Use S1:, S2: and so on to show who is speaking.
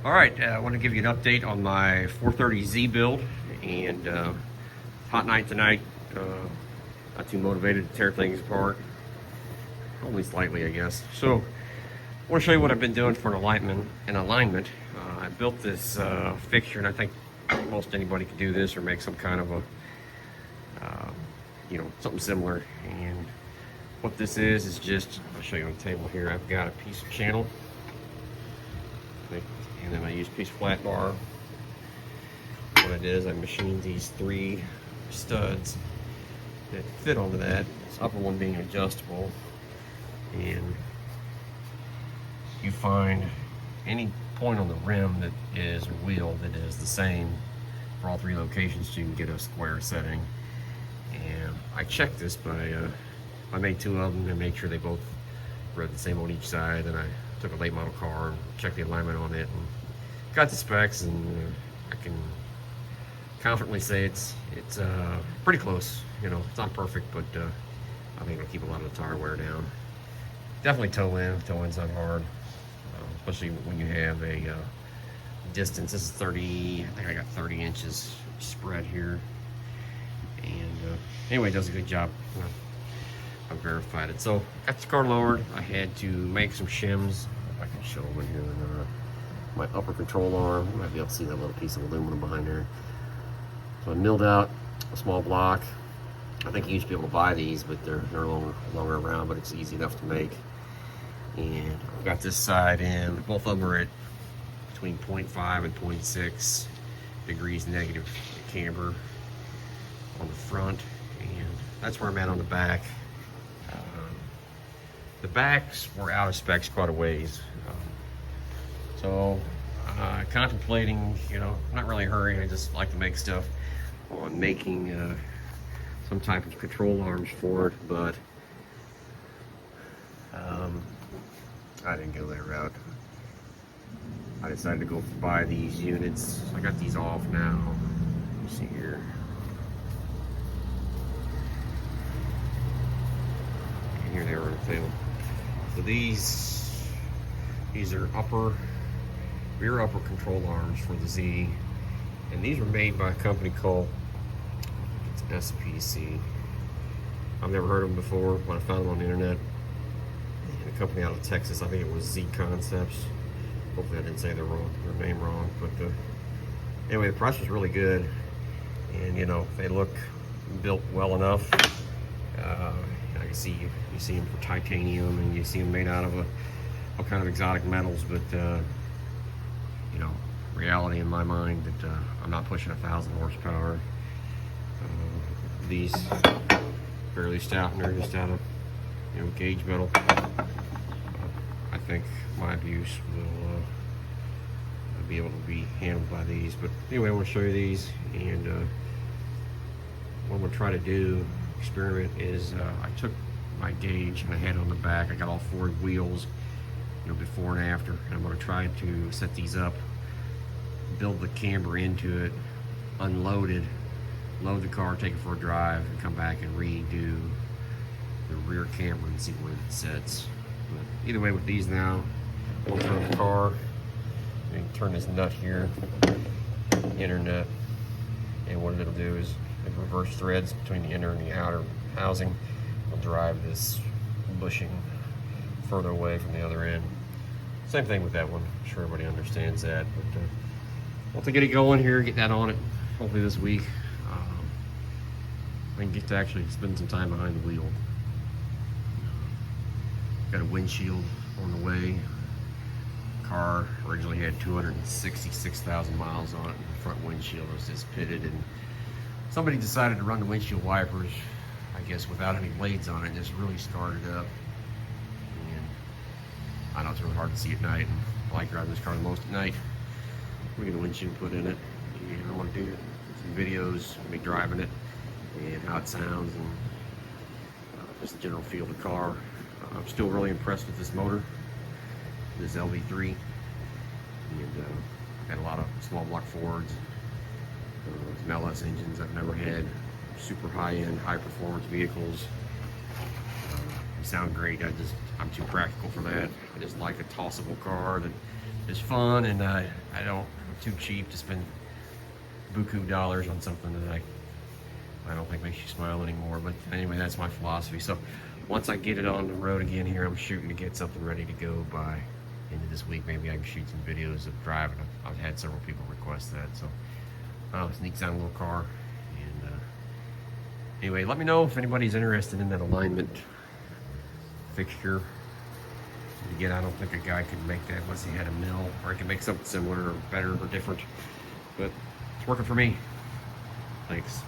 S1: All right, I want to give you an update on my 430Z build, and hot night tonight. Not too motivated to tear things apart, only slightly, I guess. So, I want to show you what I've been doing for an alignment. I built this fixture, and I think most anybody could do this or make some kind of a, something similar. And what this is just, I'll show you on the table here. I've got a piece of channel. And then I use a piece of flat bar. What it is, I machined these 3 studs that fit onto that. This upper one being adjustable. And you find any point on the rim that is a wheel that is the same for all 3 locations, so you can get a square setting. And I checked this by, I made 2 of them and made sure they both read the same on each side. And I took a late model car and checked the alignment on it and got the specs, and I can confidently say it's pretty close. You know, it's not perfect, but I think it'll keep a lot of the tire wear down. Definitely toe in's not hard, especially when you have a distance. This is 30, I think I got 30 inches spread here. And anyway, it does a good job. I verified it. So got the car lowered. I had to make some shims. If I can show them in here. My upper control arm. You might be able to see that little piece of aluminum behind there. So I milled out a small block. I think you used to be able to buy these, but they're no longer around, but it's easy enough to make. And I've got this side in. Both of them are at between 0.5 and 0.6 degrees negative camber on the front. And that's where I'm at on the back. The backs were out of specs quite a ways. So contemplating, not really hurrying. I just like to make stuff on making some type of control arms for it, but I didn't go that route. I decided to go buy these units. I got these off now. Let me see here. And here they are on the table. So these are rear upper control arms for the Z, and these were made by a company called, it's SPC. I've never heard of them before, but I found them on the internet. And a company out of Texas, I think it was Z Concepts. Hopefully I didn't say their name wrong, but anyway, the price was really good, and they look built well enough. I see you see them for titanium, and you see them made out of all kind of exotic metals, but reality in my mind that I'm not pushing 1,000 horsepower. These fairly stout, and they're just out of gauge metal. I think my abuse will be able to be handled by these. But anyway, I want to show you these, and what I'm going to try to do, experiment, is I took my gauge and I had it on the back. I got all 4 wheels, before and after, and I'm going to try to set these up, build the camber into it, unload it, load the car, take it for a drive, and come back and redo the rear camber and see where it sets. But either way, with these now, we'll turn the car and turn this nut here, inner nut, and what it'll do is it reverse threads between the inner and the outer housing. Will drive this bushing further away from the other end. Same thing with that one. I'm sure everybody understands that. But want to get it going here, get that on it. Hopefully this week, I can get to actually spend some time behind the wheel. Got a windshield on the way. Car originally had 266,000 miles on it. The front windshield was just pitted, and somebody decided to run the windshield wipers, I guess without any blades on it, just really scarred it up. And I know it's really hard to see at night, and I like driving this car the most at night. We get a windshield put in it, and I want to do some videos of me driving it and how it sounds, and just the general feel of the car. I'm still really impressed with this motor, this LV3, and had a lot of small block Fords, some LS engines I've never had, super high-end, high-performance vehicles. They sound great. I'm too practical for that. I just like a tossable car that is fun, and I'm too cheap to spend buku dollars on something that I don't think makes you smile anymore. But anyway, that's my philosophy. So once I get it on the road again here, I'm shooting to get something ready to go by end of this week. Maybe I can shoot some videos of driving. I've had several people request that. So it's a neat sounding little car. And anyway, let me know if anybody's interested in that alignment fixture. Again, I don't think a guy could make that unless he had a mill, or he can make something similar or better or different. But it's working for me. Thanks.